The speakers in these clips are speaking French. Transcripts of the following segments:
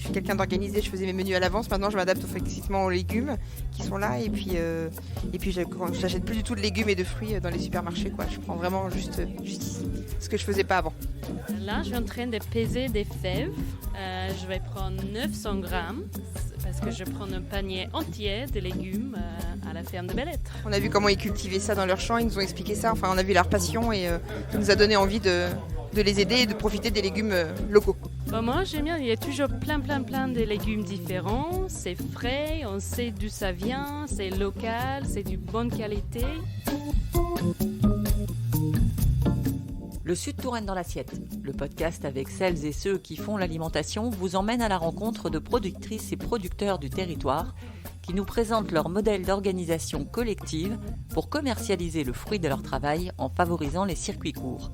suis quelqu'un d'organisé, je faisais mes menus à l'avance. Maintenant, je m'adapte effectivement aux légumes qui sont là. Et puis j'achète plus du tout de légumes et de fruits dans les supermarchés, quoi. Je prends vraiment juste ici, ce que je faisais pas avant. Là, je suis en train de peser des fèves. Je vais prendre 900 grammes parce que je prends un panier entier de légumes à la ferme de Bellettre. On a vu comment ils cultivaient ça dans leur champ, ils nous ont expliqué ça. Enfin, on a vu leur passion et ça nous a donné envie de les aider et de profiter des légumes locaux. Bon, moi, j'aime bien. Il y a toujours plein de légumes différents. C'est frais, on sait d'où ça vient, c'est local, c'est de bonne qualité. Le Sud Touraine dans l'assiette, le podcast avec celles et ceux qui font l'alimentation, vous emmène à la rencontre de productrices et producteurs du territoire qui nous présentent leur modèle d'organisation collective pour commercialiser le fruit de leur travail en favorisant les circuits courts.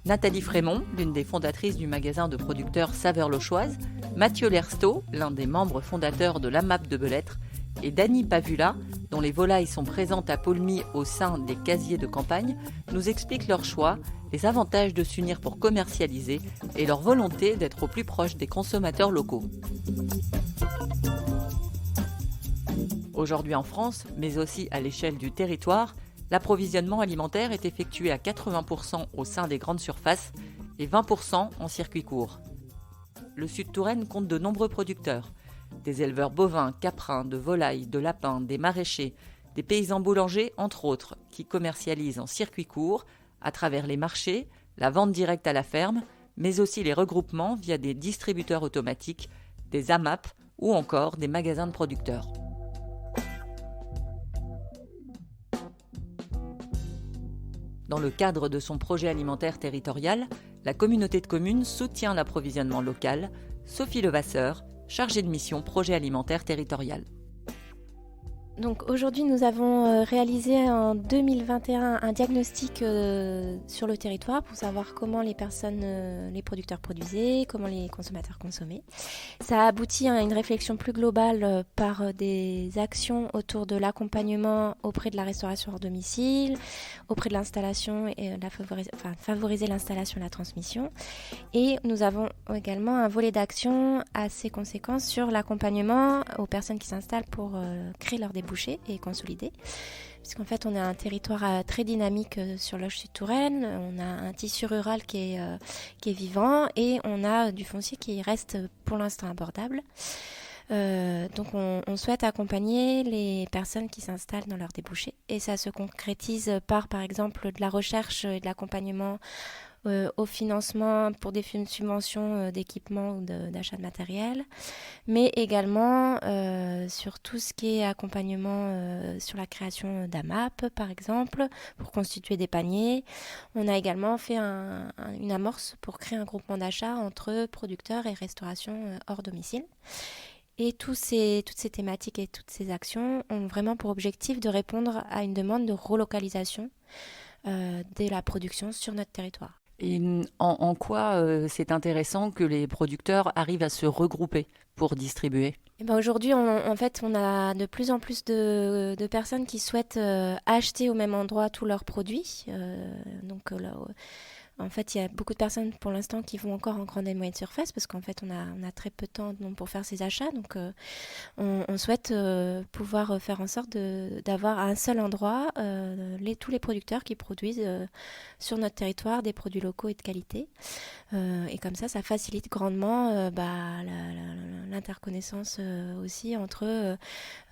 Nathalie Frémont, l'une des fondatrices du magasin de producteurs Saveurs Lochoises, Mathieu Lersteau, l'un des membres fondateurs de l'AMAP de Bellettre, et Dany Pavula, dont les volailles sont présentes à Paulmy au sein des casiers de campagne, nous expliquent leur choix, les avantages de s'unir pour commercialiser et leur volonté d'être au plus proche des consommateurs locaux. Aujourd'hui en France, mais aussi à l'échelle du territoire, l'approvisionnement alimentaire est effectué à 80% au sein des grandes surfaces et 20% en circuit court. Le Sud-Touraine compte de nombreux producteurs, des éleveurs bovins, caprins, de volailles, de lapins, des maraîchers, des paysans boulangers entre autres, qui commercialisent en circuit court à travers les marchés, la vente directe à la ferme, mais aussi les regroupements via des distributeurs automatiques, des AMAP ou encore des magasins de producteurs. Dans le cadre de son projet alimentaire territorial, la communauté de communes soutient l'approvisionnement local. Sophie Levasseur, chargée de mission projet alimentaire territorial. Donc aujourd'hui, nous avons réalisé en 2021 un diagnostic sur le territoire pour savoir comment les producteurs produisaient, comment les consommateurs consommaient. Ça a abouti à une réflexion plus globale par des actions autour de l'accompagnement auprès de la restauration hors domicile, auprès de l'installation et favoriser l'installation et la transmission. Et nous avons également un volet d'action assez conséquent sur l'accompagnement aux personnes qui s'installent pour créer leur débouchés et consolider. Puisqu'en fait, on a un territoire très dynamique sur Loches Sud-Touraine, on a un tissu rural qui est vivant et on a du foncier qui reste pour l'instant abordable. Donc on souhaite accompagner les personnes qui s'installent dans leurs débouchés et ça se concrétise par exemple de la recherche et de l'accompagnement au financement pour des subventions d'équipement ou d'achat de matériel, mais également sur tout ce qui est accompagnement sur la création d'AMAP, par exemple, pour constituer des paniers. On a également fait une amorce pour créer un groupement d'achat entre producteurs et restauration hors domicile. Et toutes ces thématiques et toutes ces actions ont vraiment pour objectif de répondre à une demande de relocalisation de la production sur notre territoire. Et en quoi c'est intéressant que les producteurs arrivent à se regrouper pour distribuer ? Et ben aujourd'hui, on a de plus en plus de personnes qui souhaitent acheter au même endroit tous leurs produits. En fait, il y a beaucoup de personnes pour l'instant qui vont encore en grande et moyenne surface parce qu'en fait, on a très peu de temps pour faire ces achats. Donc, on souhaite pouvoir faire en sorte d'avoir à un seul endroit tous les producteurs qui produisent sur notre territoire des produits locaux et de qualité. Et comme ça facilite grandement l'interconnaissance aussi entre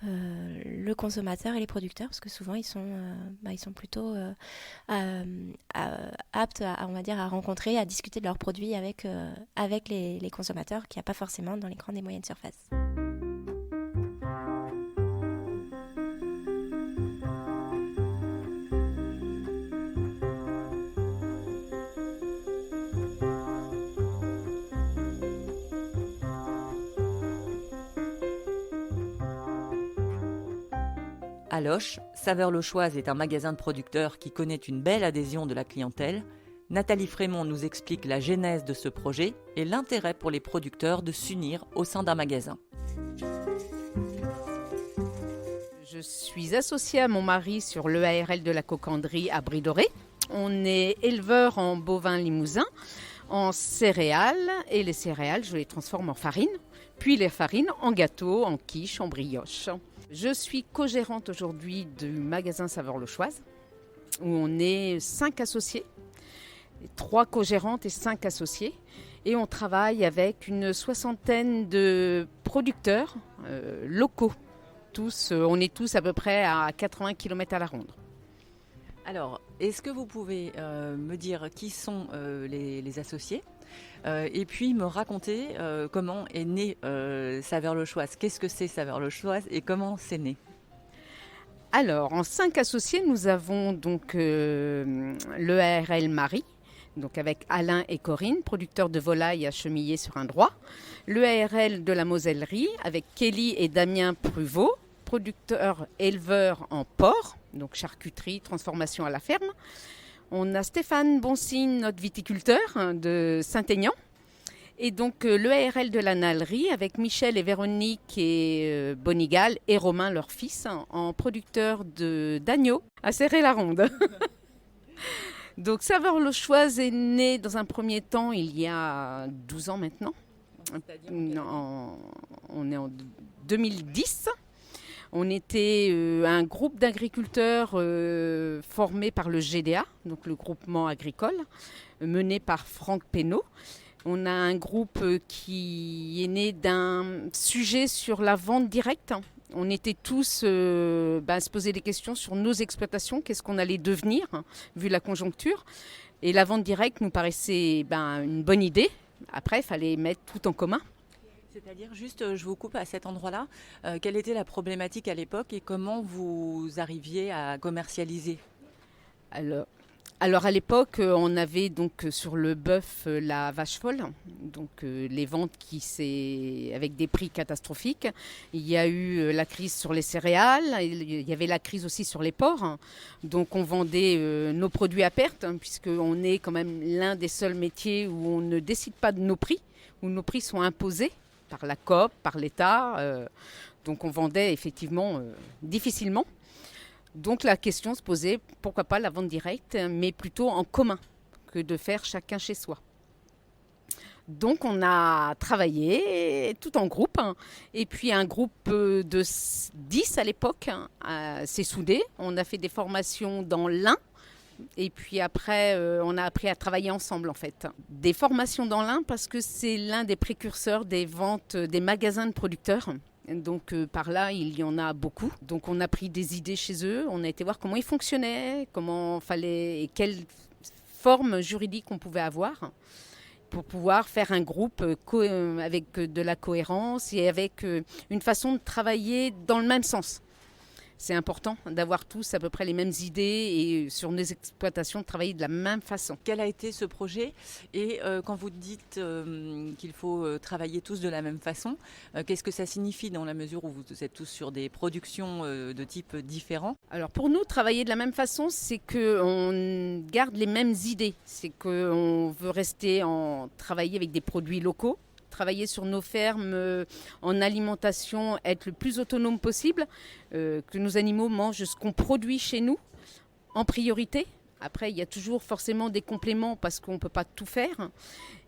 le consommateur et les producteurs parce que souvent, ils sont plutôt aptes à rencontrer, à discuter de leurs produits avec les consommateurs qu'il n'y a pas forcément dans les grandes et moyennes surfaces. À Loches, Saveurs Lochoises est un magasin de producteurs qui connaît une belle adhésion de la clientèle. Nathalie Frémont nous explique la genèse de ce projet et l'intérêt pour les producteurs de s'unir au sein d'un magasin. Je suis associée à mon mari sur l'EARL de la Cocandrie à Brie-Dorée. On est éleveur en bovins limousin. en céréales et les céréales, je les transforme en farine, puis les farines en gâteaux, en quiches, en brioches. Je suis co-gérante aujourd'hui du magasin Saveurs Lochoises où on est 5 associés, 3 co-gérantes et 5 associés. Et on travaille avec une soixantaine de producteurs locaux. On est tous à peu près à 80 km à la ronde. Alors, est-ce que vous pouvez me dire qui sont les associés et puis me raconter comment est né Saveurs Lochoises? Qu'est-ce que c'est Saveurs Lochoises et comment c'est né? Alors, en 5 associés, nous avons donc l'EARL Marie, donc avec Alain et Corinne, producteurs de volailles à Chemillé-sur-Indrois. L'EARL de la Mosellerie avec Kelly et Damien Pruvot, producteurs éleveurs en porc, donc charcuterie, transformation à la ferme. On a Stéphane Bonsigne, notre viticulteur de Saint-Aignan. Et donc l'EARL de la Nalerie avec Michel et Véronique et Bonigal et Romain, leur fils, en producteurs d'agneaux à Serré-la-Ronde. Donc Saveurs Lochoises est né dans un premier temps il y a 12 ans maintenant. On est en 2010. On était un groupe d'agriculteurs formé par le GDA, donc le groupement agricole, mené par Franck Pénaud. On a un groupe qui est né d'un sujet sur la vente directe. On était tous à se poser des questions sur nos exploitations, qu'est-ce qu'on allait devenir, vu la conjoncture. Et la vente directe nous paraissait une bonne idée. Après, il fallait mettre tout en commun. C'est-à-dire, juste, je vous coupe à cet endroit-là, quelle était la problématique à l'époque et comment vous arriviez à commercialiser? Alors à l'époque, on avait donc sur le bœuf la vache folle, donc les ventes avec des prix catastrophiques. Il y a eu la crise sur les céréales, il y avait la crise aussi sur les porcs. Donc on vendait nos produits à perte, puisqu'on est quand même l'un des seuls métiers où on ne décide pas de nos prix, où nos prix sont imposés par la Coop, par l'État. Donc on vendait effectivement difficilement. Donc la question se posait, pourquoi pas la vente directe, mais plutôt en commun, que de faire chacun chez soi. Donc on a travaillé tout en groupe, et puis un groupe de 10 à l'époque s'est soudé. On a fait des formations dans l'Ain, et puis après on a appris à travailler ensemble en fait. Des formations dans l'Ain parce que c'est l'un des précurseurs des ventes des magasins de producteurs. Donc par là, il y en a beaucoup. Donc on a pris des idées chez eux, on a été voir comment ils fonctionnaient, et quelle forme juridique on pouvait avoir pour pouvoir faire un groupe avec de la cohérence et avec une façon de travailler dans le même sens. C'est important d'avoir tous à peu près les mêmes idées et sur nos exploitations de travailler de la même façon. Quel a été ce projet? Et quand vous dites qu'il faut travailler tous de la même façon, qu'est-ce que ça signifie dans la mesure où vous êtes tous sur des productions de type différents? Alors pour nous, travailler de la même façon, c'est qu'on garde les mêmes idées. C'est qu'on veut travailler avec des produits locaux, travailler sur nos fermes en alimentation, être le plus autonome possible, que nos animaux mangent ce qu'on produit chez nous en priorité. Après, il y a toujours forcément des compléments parce qu'on ne peut pas tout faire.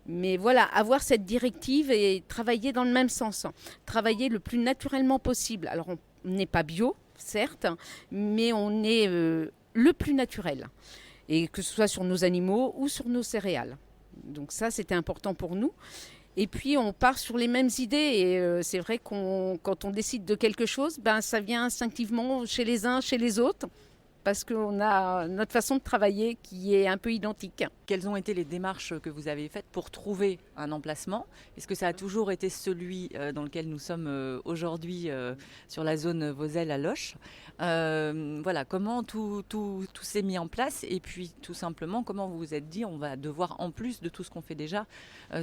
Mais voilà, avoir cette directive et travailler dans le même sens. Travailler le plus naturellement possible. Alors, on n'est pas bio, certes, mais on est le plus naturel. Et que ce soit sur nos animaux ou sur nos céréales. Donc ça, c'était important pour nous. Et puis, on part sur les mêmes idées. Et c'est vrai quand on décide de quelque chose, ça vient instinctivement chez les uns, chez les autres. Parce qu'on a notre façon de travailler qui est un peu identique. Quelles ont été les démarches que vous avez faites pour trouver un emplacement? Est-ce que ça a toujours été celui dans lequel nous sommes aujourd'hui sur la zone Vozelle à Loches? Voilà, comment tout s'est mis en place et puis tout simplement comment vous vous êtes dit on va devoir en plus de tout ce qu'on fait déjà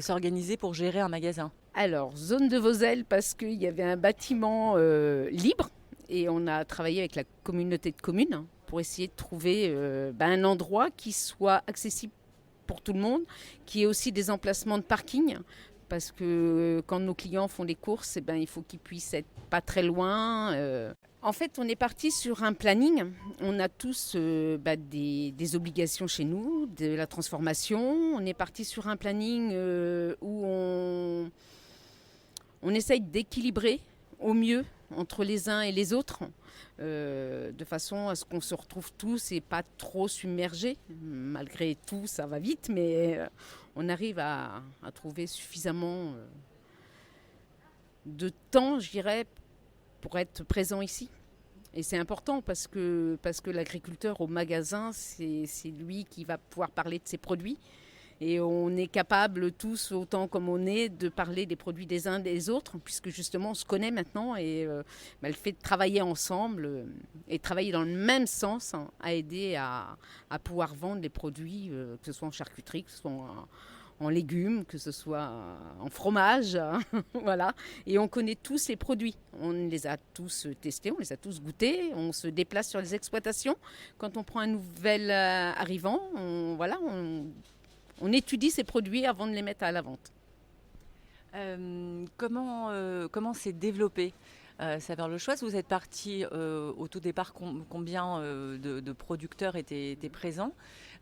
s'organiser pour gérer un magasin? Alors, zone de Vozelle parce qu'il y avait un bâtiment libre et on a travaillé avec la communauté de communes pour essayer de trouver un endroit qui soit accessible pour tout le monde, qui ait aussi des emplacements de parking, parce que quand nos clients font les courses, il faut qu'ils puissent être pas très loin. En fait, on est parti sur un planning. On a tous des obligations chez nous, de la transformation. On est parti sur un planning où on essaye d'équilibrer au mieux entre les uns et les autres, de façon à ce qu'on se retrouve tous et pas trop submergés. Malgré tout, ça va vite, mais on arrive à trouver suffisamment de temps, je dirais, pour être présent ici. Et c'est important parce que l'agriculteur au magasin, c'est lui qui va pouvoir parler de ses produits. Et on est capable tous, autant comme on est, de parler des produits des uns des autres, puisque justement on se connaît maintenant et le fait de travailler ensemble et travailler dans le même sens a aidé à pouvoir vendre les produits, que ce soit en charcuterie, que ce soit en légumes, que ce soit en fromage, voilà. Et on connaît tous les produits. On les a tous testés, on les a tous goûtés. On se déplace sur les exploitations. Quand on prend un nouvel arrivant, on étudie ces produits avant de les mettre à la vente. Comment s'est développé Saveur Le Choix? Vous êtes parti au tout départ, combien de producteurs étaient présents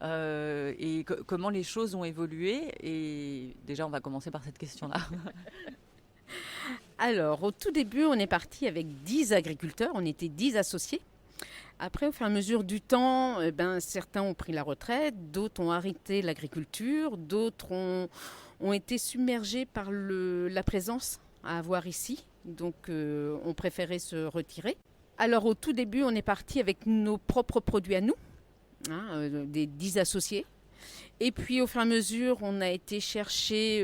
et comment les choses ont évolué? Et déjà, on va commencer par cette question-là. Alors, au tout début, on est parti avec 10 agriculteurs, on était 10 associés. Après, au fur et à mesure du temps, certains ont pris la retraite, d'autres ont arrêté l'agriculture, d'autres ont été submergés par la présence à avoir ici. Donc, on préférait se retirer. Alors, au tout début, on est parti avec nos propres produits à nous, des 10 associés. Et puis, au fur et à mesure, on a été chercher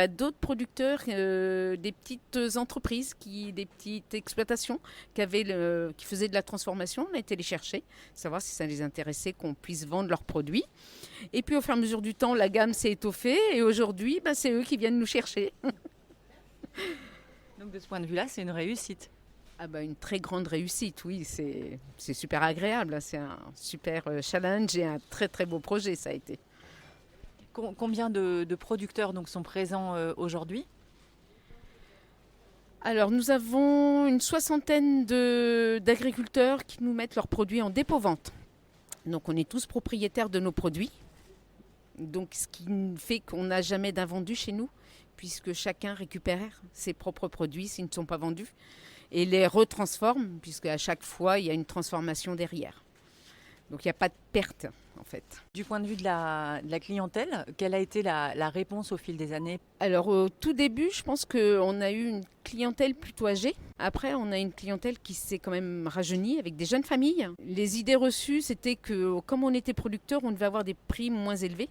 d'autres producteurs, des petites entreprises, des petites exploitations qui faisaient de la transformation. On a été les chercher, savoir si ça les intéressait qu'on puisse vendre leurs produits. Et puis, au fur et à mesure du temps, la gamme s'est étoffée. Et aujourd'hui, c'est eux qui viennent nous chercher. Donc, de ce point de vue-là, c'est une réussite. Une très grande réussite, oui. C'est super agréable. C'est un super challenge et un très, très beau projet, ça a été. Combien de producteurs donc, sont présents aujourd'hui? Alors, nous avons une soixantaine d'agriculteurs qui nous mettent leurs produits en dépôt-vente. Donc, on est tous propriétaires de nos produits. Donc, ce qui fait qu'on n'a jamais d'invendu chez nous, puisque chacun récupère ses propres produits s'ils ne sont pas vendus et les retransforme, puisque à chaque fois, il y a une transformation derrière. Donc, il n'y a pas de perte, en fait. Du point de vue de la clientèle, quelle a été la réponse au fil des années? Alors, au tout début, je pense qu'on a eu une clientèle plutôt âgée. Après, on a une clientèle qui s'est quand même rajeunie avec des jeunes familles. Les idées reçues, c'était que, comme on était producteur, on devait avoir des prix moins élevés.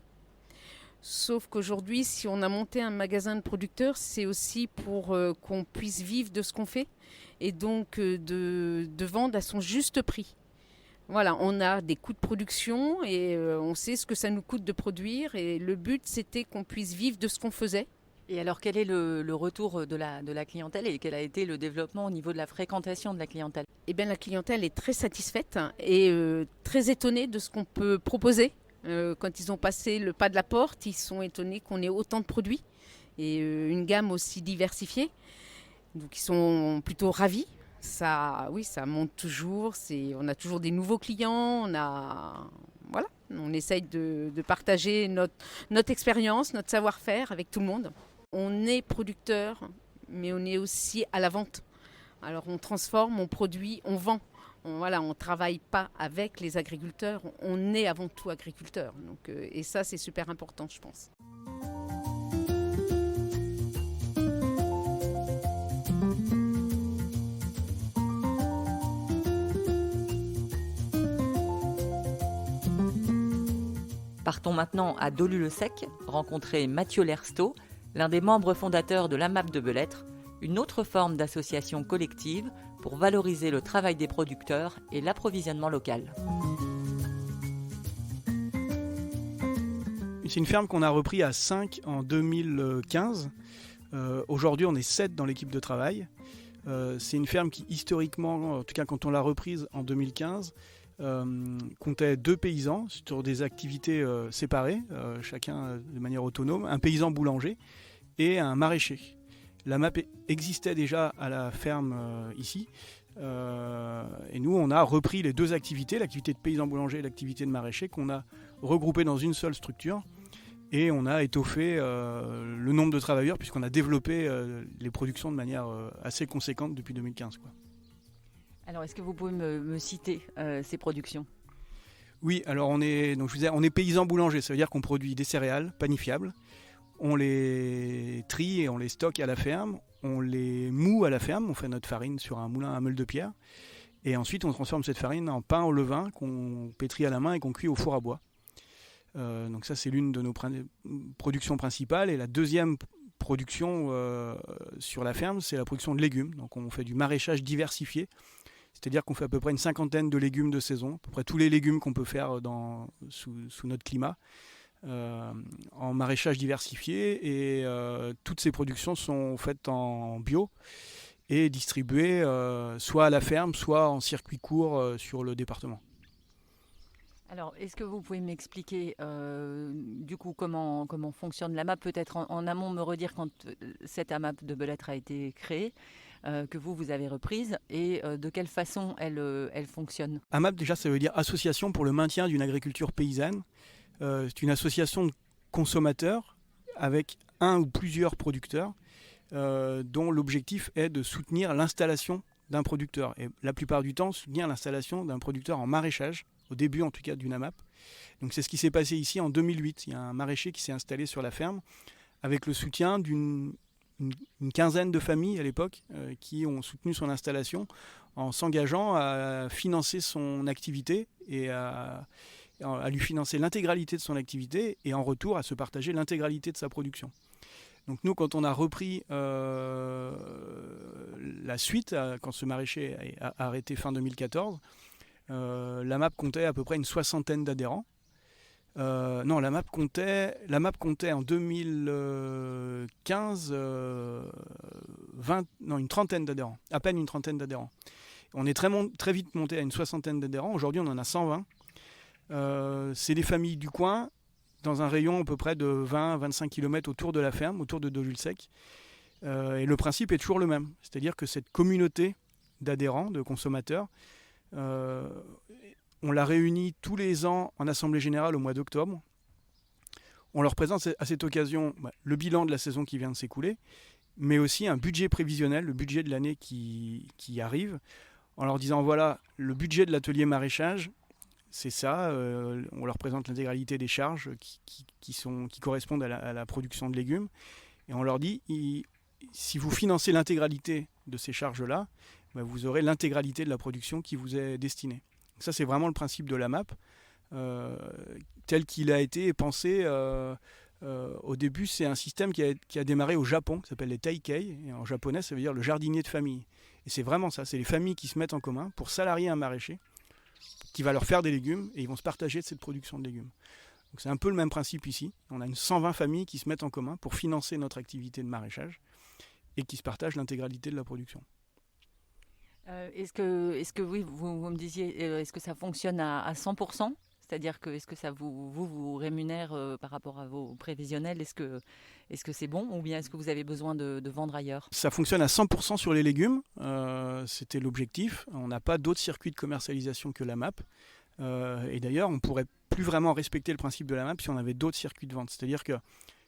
Sauf qu'aujourd'hui, si on a monté un magasin de producteurs, c'est aussi pour qu'on puisse vivre de ce qu'on fait et donc de vendre à son juste prix. Voilà, on a des coûts de production et on sait ce que ça nous coûte de produire. Et le but, c'était qu'on puisse vivre de ce qu'on faisait. Et alors, quel est le retour de la clientèle et quel a été le développement au niveau de la fréquentation de la clientèle? Eh bien, la clientèle est très satisfaite et très étonnée de ce qu'on peut proposer. Quand ils ont passé le pas de la porte, ils sont étonnés qu'on ait autant de produits et une gamme aussi diversifiée. Donc, ils sont plutôt ravis. Ça monte toujours. On a toujours des nouveaux clients. On essaye de partager notre expérience, notre savoir-faire avec tout le monde. On est producteur, mais on est aussi à la vente. Alors, on transforme, on produit, on vend. On ne travaille pas avec les agriculteurs. On est avant tout agriculteur. Donc, et ça, c'est super important, je pense. Partons maintenant à Dolu-le-Sec, rencontrer Mathieu Lersteau, l'un des membres fondateurs de l'AMAP de Belêtre, une autre forme d'association collective pour valoriser le travail des producteurs et l'approvisionnement local. C'est une ferme qu'on a repris à 5 en 2015. Aujourd'hui, on est 7 dans l'équipe de travail. C'est une ferme qui, historiquement, en tout cas quand on l'a reprise en 2015, comptait 2 paysans sur des activités séparées, chacun de manière autonome, un paysan boulanger et un maraîcher. La MAP existait déjà à la ferme ici, Et nous, on a repris les deux activités, l'activité de paysan boulanger et l'activité de maraîcher, qu'on a regroupé dans une seule structure. Et on a étoffé le nombre de travailleurs, puisqu'on a développé les productions de manière assez conséquente depuis 2015. Quoi. Alors, est-ce que vous pouvez me citer ces productions ? Oui, alors on est paysan boulanger, ça veut dire qu'on produit des céréales panifiables. On les trie et on les stocke à la ferme, on les moud à la ferme, on fait notre farine sur un moulin à meule de pierre. Et ensuite, on transforme cette farine en pain au levain qu'on pétrit à la main et qu'on cuit au four à bois. Donc ça, c'est l'une de nos productions principales. Et la deuxième production sur la ferme, c'est la production de légumes. Donc on fait du maraîchage diversifié, c'est-à-dire qu'on fait à peu près une 50aine de légumes de saison, à peu près tous les légumes qu'on peut faire sous notre climat, en maraîchage diversifié. Et toutes ces productions sont faites en bio et distribuées soit à la ferme, soit en circuit court sur le département. Alors, est-ce que vous pouvez m'expliquer du coup comment fonctionne l'AMAP ? Peut-être en amont me redire quand cette AMAP de Belêtre a été créée, que vous avez reprise, et de quelle façon elle fonctionne ? AMAP, déjà, ça veut dire Association pour le maintien d'une agriculture paysanne. C'est une association de consommateurs avec un ou plusieurs producteurs dont l'objectif est de soutenir l'installation d'un producteur. Et la plupart du temps, soutenir l'installation d'un producteur en maraîchage, au début en tout cas d'une AMAP. Donc c'est ce qui s'est passé ici en 2008. Il y a un maraîcher qui s'est installé sur la ferme avec le soutien d'une quinzaine de familles à l'époque qui ont soutenu son installation en s'engageant à financer son activité et à lui financer l'intégralité de son activité et en retour à se partager l'intégralité de sa production. Donc nous, quand on a repris la suite, quand ce maraîcher a arrêté fin 2014, l'AMAP comptait à peu près une 60aine d'adhérents. Non, l'AMAP comptait en 2015 une trentaine d'adhérents, à peine une trentaine d'adhérents. On est très vite monté à une 60aine d'adhérents. Aujourd'hui, on en a 120. C'est des familles du coin, dans un rayon à peu près de 20-25 km autour de la ferme, autour de Dojulsec. Et le principe est toujours le même. C'est-à-dire que cette communauté d'adhérents, de consommateurs, on la réunit tous les ans en assemblée générale au mois d'octobre. On leur présente à cette occasion le bilan de la saison qui vient de s'écouler, mais aussi un budget prévisionnel, le budget de l'année qui arrive, en leur disant voilà, le budget de l'atelier maraîchage, c'est ça. On leur présente l'intégralité des charges qui correspondent à la production de légumes, et on leur dit si vous financez l'intégralité de ces charges-là, vous aurez l'intégralité de la production qui vous est destinée. Donc ça, c'est vraiment le principe de l'AMAP, tel qu'il a été pensé. Au début, c'est un système qui a démarré au Japon, qui s'appelle les Taikei. Et en japonais, ça veut dire le jardinier de famille. Et c'est vraiment ça, c'est les familles qui se mettent en commun pour salarier un maraîcher qui va leur faire des légumes et ils vont se partager de cette production de légumes. Donc c'est un peu le même principe ici. On a 120 familles qui se mettent en commun pour financer notre activité de maraîchage et qui se partagent l'intégralité de la production. Est-ce que oui, vous me disiez, est-ce que ça fonctionne à 100%? C'est-à-dire que est-ce que ça vous rémunère par rapport à vos prévisionnels? Est-ce que c'est bon ou bien est-ce que vous avez besoin de vendre ailleurs? Ça fonctionne à 100% sur les légumes, c'était l'objectif. On n'a pas d'autres circuits de commercialisation que l'AMAP. Et d'ailleurs, on ne pourrait plus vraiment respecter le principe de l'AMAP si on avait d'autres circuits de vente. C'est-à-dire que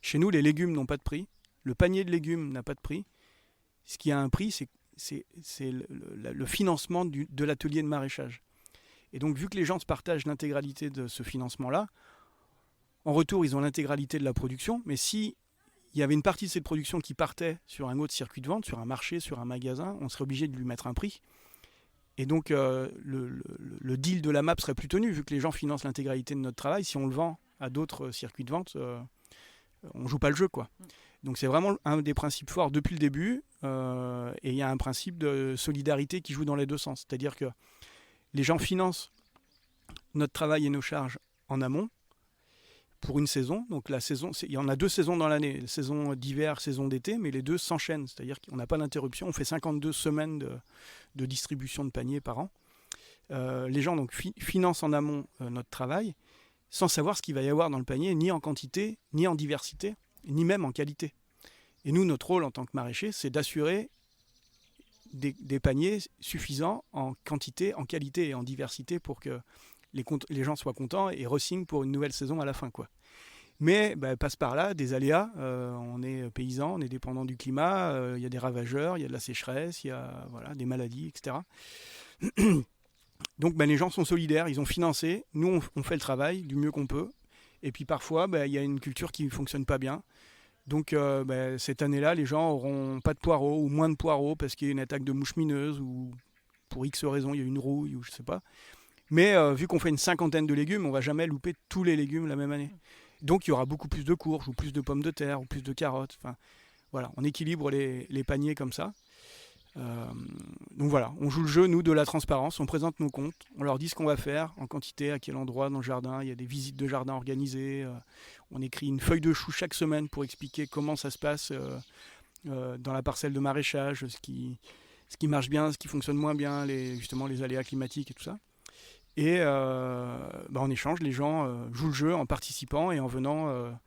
chez nous, les légumes n'ont pas de prix, le panier de légumes n'a pas de prix. Ce qui a un prix, c'est le financement de l'atelier de maraîchage. Et donc, vu que les gens se partagent l'intégralité de ce financement-là, en retour, ils ont l'intégralité de la production. Mais si il y avait une partie de cette production qui partait sur un autre circuit de vente, sur un marché, sur un magasin, on serait obligé de lui mettre un prix. Et donc, le deal de la MAP serait plus tenu, vu que les gens financent l'intégralité de notre travail. Si on le vend à d'autres circuits de vente, on ne joue pas le jeu, quoi. Donc c'est vraiment un des principes forts depuis le début. Et il y a un principe de solidarité qui joue dans les deux sens. C'est-à-dire que les gens financent notre travail et nos charges en amont pour une saison. Donc la saison, il y en a 2 saisons dans l'année, saison d'hiver, saison d'été, mais les deux s'enchaînent. C'est-à-dire qu'on n'a pas d'interruption. On fait 52 semaines de distribution de paniers par an. Les gens donc financent en amont notre travail sans savoir ce qu'il va y avoir dans le panier, ni en quantité, ni en diversité, ni même en qualité. Et nous, notre rôle en tant que maraîcher, c'est d'assurer des paniers suffisants en quantité, en qualité et en diversité pour que les gens soient contents et re-signent pour une nouvelle saison à la fin, quoi. Mais passe par là des aléas. On est paysan, on est dépendant du climat. Il y a des ravageurs, il y a de la sécheresse, il y a des maladies, etc. Donc les gens sont solidaires, ils ont financé. Nous, on fait le travail du mieux qu'on peut. Et puis parfois, il y a une culture qui ne fonctionne pas bien. Donc cette année-là, les gens n'auront pas de poireaux ou moins de poireaux parce qu'il y a une attaque de mouche mineuse ou pour X raison, il y a une rouille ou je ne sais pas. Mais vu qu'on fait une 50aine de légumes, on ne va jamais louper tous les légumes la même année. Donc il y aura beaucoup plus de courges ou plus de pommes de terre ou plus de carottes. Enfin, voilà, on équilibre les paniers comme ça. Donc voilà, on joue le jeu, nous, de la transparence. On présente nos comptes, on leur dit ce qu'on va faire, en quantité, à quel endroit dans le jardin. Il y a des visites de jardin organisées. On écrit une feuille de chou chaque semaine pour expliquer comment ça se passe dans la parcelle de maraîchage, ce qui marche bien, ce qui fonctionne moins bien, justement les aléas climatiques et tout ça. Et en échange, les gens jouent le jeu en participant et en venant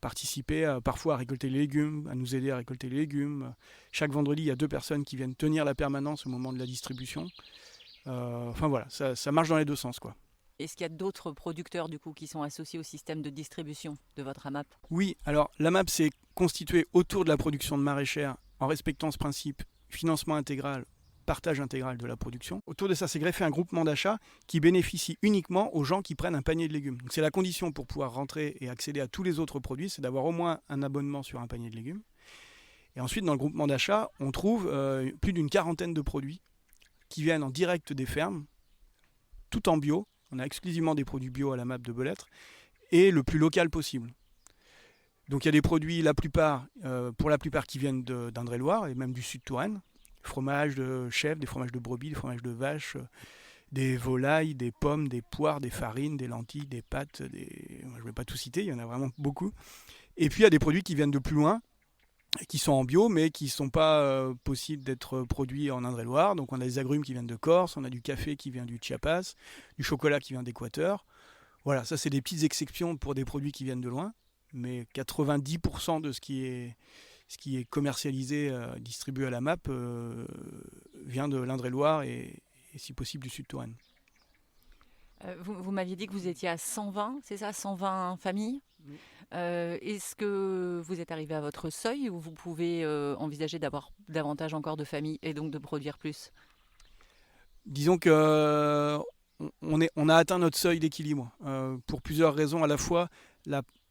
participer parfois à récolter les légumes, à nous aider à récolter les légumes. Chaque vendredi, il y a 2 personnes qui viennent tenir la permanence au moment de la distribution. Enfin voilà, ça marche dans les 2 sens, quoi. Est-ce qu'il y a d'autres producteurs du coup qui sont associés au système de distribution de votre AMAP ? Oui, alors l'AMAP s'est constituée autour de la production de maraîchère en respectant ce principe financement intégral, partage intégral de la production. Autour de ça, s'est greffé un groupement d'achat qui bénéficie uniquement aux gens qui prennent un panier de légumes. Donc c'est la condition pour pouvoir rentrer et accéder à tous les autres produits, c'est d'avoir au moins un abonnement sur un panier de légumes. Et ensuite, dans le groupement d'achat, on trouve plus d'une 40aine de produits qui viennent en direct des fermes, tout en bio. On a exclusivement des produits bio à la MAP de Belêtre et le plus local possible. Donc il y a des produits, pour la plupart qui viennent d'Indre-et-Loire et même du sud Touraine. Fromages de chèvre, des fromages de brebis, des fromages de vache, des volailles, des pommes, des poires, des farines, des lentilles, des pâtes. Je ne vais pas tout citer, il y en a vraiment beaucoup. Et puis il y a des produits qui viennent de plus loin, qui sont en bio, mais qui ne sont pas possibles d'être produits en Indre-et-Loire. Donc on a des agrumes qui viennent de Corse, on a du café qui vient du Chiapas, du chocolat qui vient d'Équateur. Voilà, ça c'est des petites exceptions pour des produits qui viennent de loin, mais 90% de ce qui est commercialisé, distribué à la MAP, vient de l'Indre-et-Loire et si possible du sud Touraine. Vous m'aviez dit que vous étiez à 120, c'est ça, 120 familles ? Oui. Est-ce que vous êtes arrivé à votre seuil ou vous pouvez envisager d'avoir davantage encore de familles et donc de produire plus ? Disons que on a atteint notre seuil d'équilibre pour plusieurs raisons. À la fois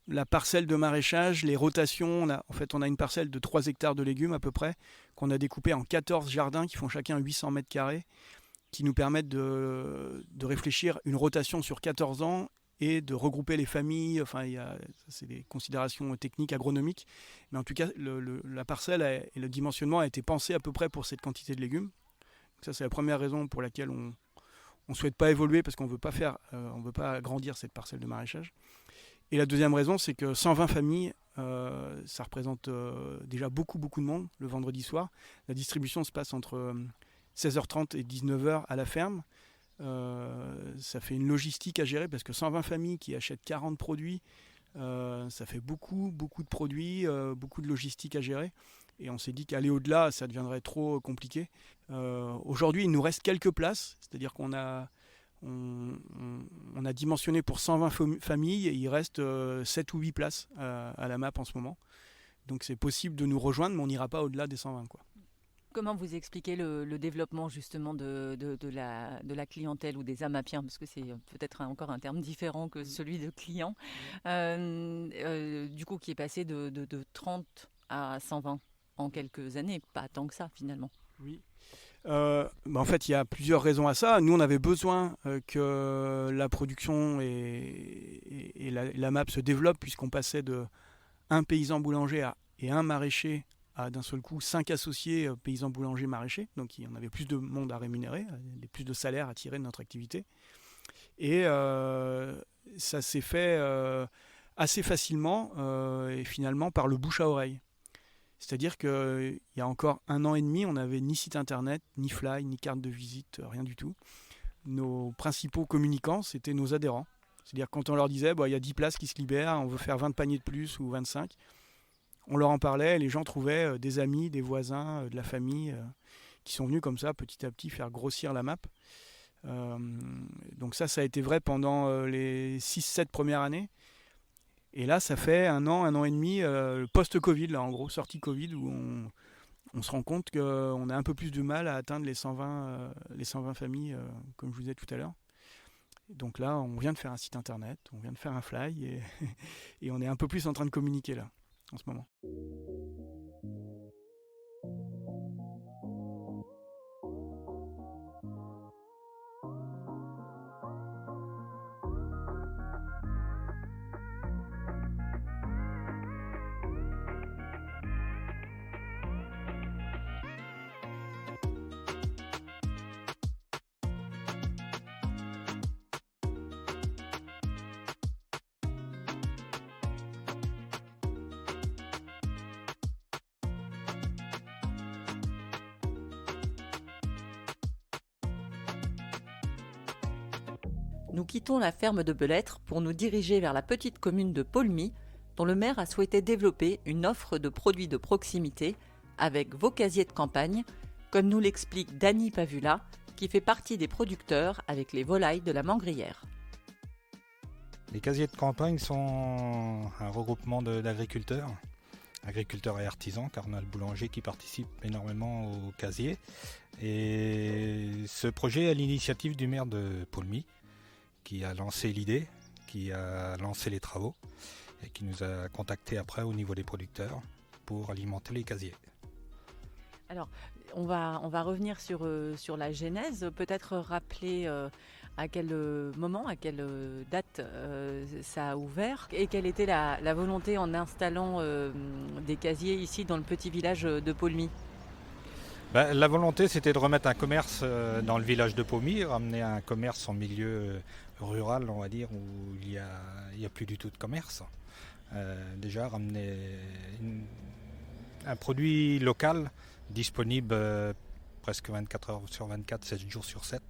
la parcelle de maraîchage, les rotations. On a une parcelle de 3 hectares de légumes à peu près, qu'on a découpée en 14 jardins qui font chacun 800 mètres carrés, qui nous permettent de réfléchir une rotation sur 14 ans et de regrouper les familles. Enfin, c'est des considérations techniques, agronomiques. Mais en tout cas, la parcelle et le dimensionnement a été pensé à peu près pour cette quantité de légumes. Donc ça, c'est la première raison pour laquelle on ne souhaite pas évoluer, parce qu'on ne veut pas agrandir cette parcelle de maraîchage. Et la deuxième raison, c'est que 120 familles, ça représente déjà beaucoup de monde le vendredi soir. La distribution se passe entre 16h30 et 19h à la ferme. Ça fait une logistique à gérer parce que 120 familles qui achètent 40 produits, ça fait beaucoup de produits, beaucoup de logistique à gérer. Et on s'est dit qu'aller au-delà, ça deviendrait trop compliqué. Aujourd'hui, il nous reste quelques places, c'est-à-dire qu'on a dimensionné pour 120 familles et il reste 7 ou 8 places à la MAP en ce moment. Donc c'est possible de nous rejoindre, mais on n'ira pas au-delà des 120, quoi. Comment vous expliquez le développement justement de la clientèle ou des amapiens, parce que c'est peut-être encore un terme différent que celui de client, du coup qui est passé de 30 à 120 en quelques années, pas tant que ça finalement. Oui. En fait, il y a plusieurs raisons à ça. Nous, on avait besoin que la production et la MAP se développent, puisqu'on passait de un paysan boulanger et un maraîcher à d'un seul coup 5 associés paysans boulangers maraîchers. Donc on avait plus de monde à rémunérer, plus de salaires à tirer de notre activité. Et ça s'est fait assez facilement et finalement par le bouche à oreille. C'est-à-dire qu'il y a encore 1 an et demi, on n'avait ni site internet, ni fly, ni carte de visite, rien du tout. Nos principaux communicants, c'était nos adhérents. C'est-à-dire quand on leur disait, il y a 10 places qui se libèrent, on veut faire 20 paniers de plus ou 25, on leur en parlait et les gens trouvaient des amis, des voisins, de la famille qui sont venus comme ça petit à petit faire grossir la map. Donc ça a été vrai pendant les 6-7 premières années. Et là, ça fait un an et demi, post-Covid, là, en gros, sortie Covid, où on se rend compte qu'on a un peu plus de mal à atteindre les 120 familles, comme je vous disais tout à l'heure. Donc là, on vient de faire un site internet, on vient de faire un fly, et on est un peu plus en train de communiquer là, en ce moment. Nous quittons la ferme de Belêtre pour nous diriger vers la petite commune de Paulmy, dont le maire a souhaité développer une offre de produits de proximité avec vos casiers de campagne, comme nous l'explique Dany Pavula, qui fait partie des producteurs avec les volailles de la Mangrière. Les casiers de campagne sont un regroupement d'agriculteurs et artisans, car on a le boulanger qui participe énormément au casier. Et ce projet est à l'initiative du maire de Paulmy, qui a lancé l'idée, qui a lancé les travaux et qui nous a contactés après au niveau des producteurs pour alimenter les casiers. Alors, on va revenir sur la genèse, peut-être rappeler à quel moment, à quelle date ça a ouvert et quelle était la volonté en installant des casiers ici dans le petit village de Paulmy. La volonté, c'était de remettre un commerce dans le village de Paulmy, ramener un commerce en milieu rural, on va dire, où il y a plus du tout de commerce. Déjà, ramener un produit local disponible presque 24 heures sur 24, 7 jours sur 7,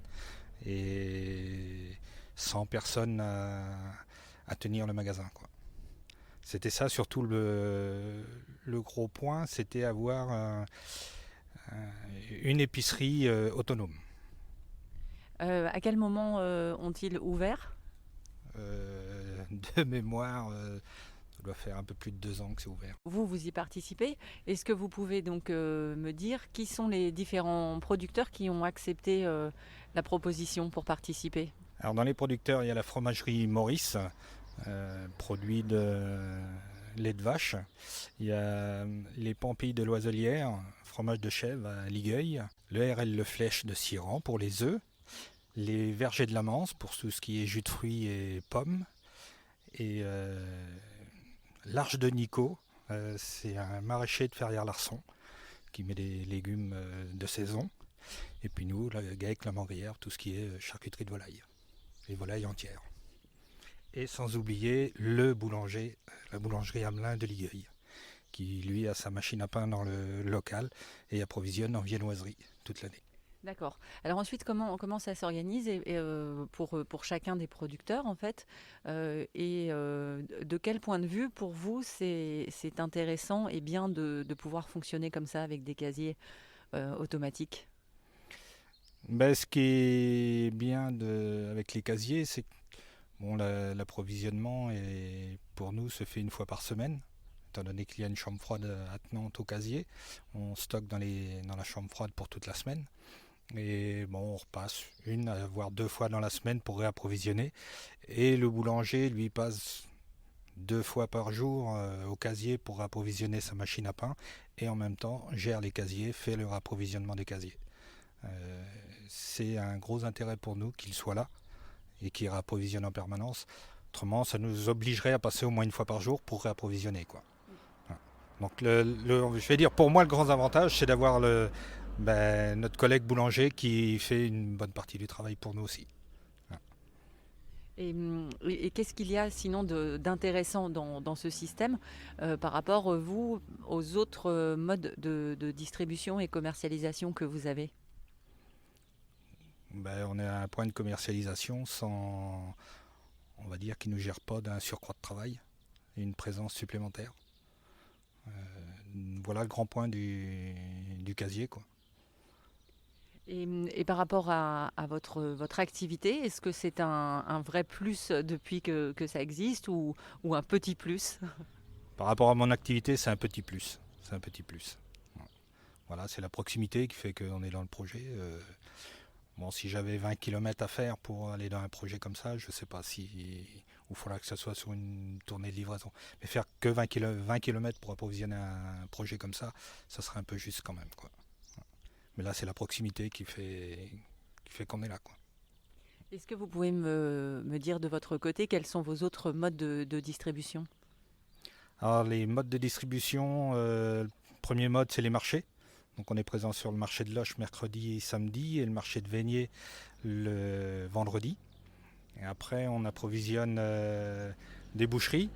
et sans personne à tenir le magasin, quoi. C'était ça surtout le gros point, c'était avoir une épicerie autonome. À quel moment ont-ils ouvert ? De mémoire, ça doit faire un peu plus de 2 ans que c'est ouvert. Vous y participez. Est-ce que vous pouvez donc me dire qui sont les différents producteurs qui ont accepté la proposition pour participer ? Alors dans les producteurs, il y a la fromagerie Maurice, produit de lait de vache. Il y a les Pampilles de l'Oiselière, fromage de chèvre à Ligueuil. Le RL Le Flèche de Siran pour les œufs. Les Vergers de la Manse pour tout ce qui est jus de fruits et pommes. Et l'Arche de Nico, c'est un maraîcher de Ferrières-Larson qui met des légumes de saison. Et puis nous, la GAEC, la Mangrière, tout ce qui est charcuterie de volaille. Les volailles entières. Et sans oublier le boulanger, la boulangerie Hamelin de Ligueuil, qui lui a sa machine à pain dans le local et approvisionne en viennoiserie toute l'année. D'accord. Alors ensuite, comment ça s'organise pour chacun des producteurs en fait de quel point de vue pour vous c'est intéressant et bien de pouvoir fonctionner comme ça avec des casiers automatiques ? Ce qui est bien avec les casiers, c'est que l'approvisionnement pour nous se fait une fois par semaine. Étant donné qu'il y a une chambre froide attenante au casier, on stocke dans la chambre froide pour toute la semaine. Et on repasse 1 voire 2 fois dans la semaine pour réapprovisionner. Et le boulanger, lui, passe 2 fois par jour au casier pour approvisionner sa machine à pain. Et en même temps, gère les casiers, fait le réapprovisionnement des casiers. C'est un gros intérêt pour nous qu'il soit là et qu'il réapprovisionne en permanence. Autrement, ça nous obligerait à passer au moins 1 fois par jour pour réapprovisionner, quoi. Donc, je vais dire, pour moi, le grand avantage, c'est d'avoir notre collègue boulanger qui fait une bonne partie du travail pour nous aussi. Et qu'est-ce qu'il y a sinon d'intéressant dans ce système par rapport, vous, aux autres modes de distribution et commercialisation que vous avez ? On est à un point de commercialisation on va dire, qui ne nous gère pas d'un surcroît de travail et une présence supplémentaire. Voilà le grand point du casier, quoi. Et par rapport à votre activité, est-ce que c'est un vrai plus depuis que ça existe ou un petit plus? Par rapport à mon activité, c'est un petit plus. C'est un petit plus. Voilà, c'est la proximité qui fait qu'on est dans le projet. Bon, si j'avais 20 km à faire pour aller dans un projet comme ça, je ne sais pas si il faudra que ça soit sur une tournée de livraison. Mais faire que 20 km pour approvisionner un projet comme ça serait un peu juste quand même, quoi. Mais là, c'est la proximité qui fait qu'on est là, quoi. Est-ce que vous pouvez me dire de votre côté quels sont vos autres modes de distribution? Alors, les modes de distribution, le premier mode, c'est les marchés. Donc, on est présent sur le marché de Loches mercredi et samedi et le marché de Vaigné le vendredi. Et après, on approvisionne des boucheries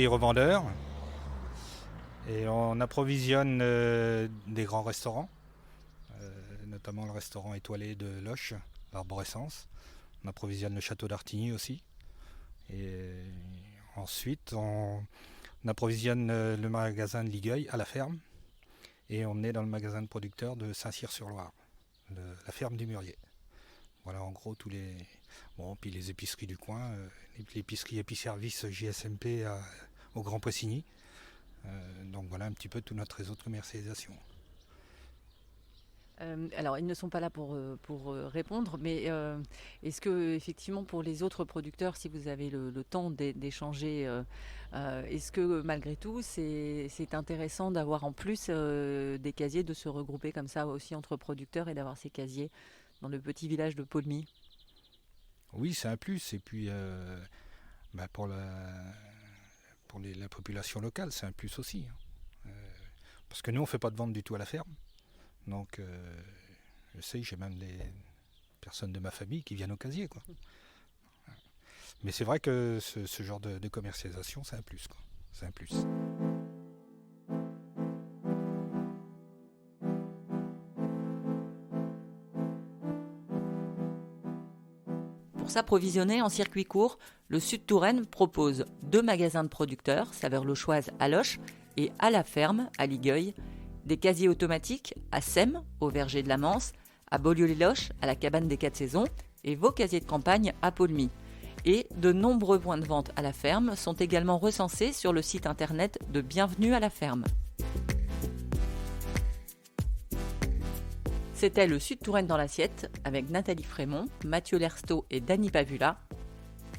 revendeurs. Et on approvisionne des grands restaurants, notamment le restaurant étoilé de Loches, l'Arborescence. On approvisionne le château d'Artigny aussi. Et ensuite, on approvisionne le magasin de Ligueuil à la ferme. Et on est dans le magasin de producteurs de Saint-Cyr-sur-Loire, la ferme du Mûrier. Voilà en gros tous les... Bon, puis les épiceries du coin, l'épicerie Épiservice JSMP au Grand Poissigny. Donc voilà un petit peu tout notre réseau de commercialisation. Alors ils ne sont pas là pour répondre, mais est-ce que effectivement pour les autres producteurs, si vous avez le temps d'échanger, est-ce que malgré tout c'est intéressant d'avoir en plus des casiers, de se regrouper comme ça aussi entre producteurs et d'avoir ces casiers dans le petit village de Paulmy? Oui, c'est un plus. Et puis pour la population locale, c'est un plus aussi. Parce que nous, on ne fait pas de vente du tout à la ferme. Donc, je sais, j'ai même des personnes de ma famille qui viennent au casier, quoi. Mais c'est vrai que ce genre de commercialisation, c'est un plus, quoi. C'est un plus. Pour s'approvisionner en circuit court, le Sud Touraine propose 2 magasins de producteurs, Saveurs Lochoises à Loches et à la ferme à Ligueuil, des casiers automatiques à Sème, au verger de la Manse, à Beaulieu-les-Loches, à la cabane des 4 saisons et vos casiers de campagne à Paulmy. Et de nombreux points de vente à la ferme sont également recensés sur le site internet de Bienvenue à la ferme. C'était le Sud Touraine dans l'assiette avec Nathalie Frémont, Mathieu Lersteau et Dany Pavula.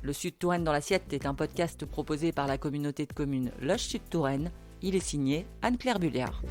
Le Sud Touraine dans l'assiette est un podcast proposé par la communauté de communes Loches Sud Touraine. Il est signé Anne-Claire Bulliard.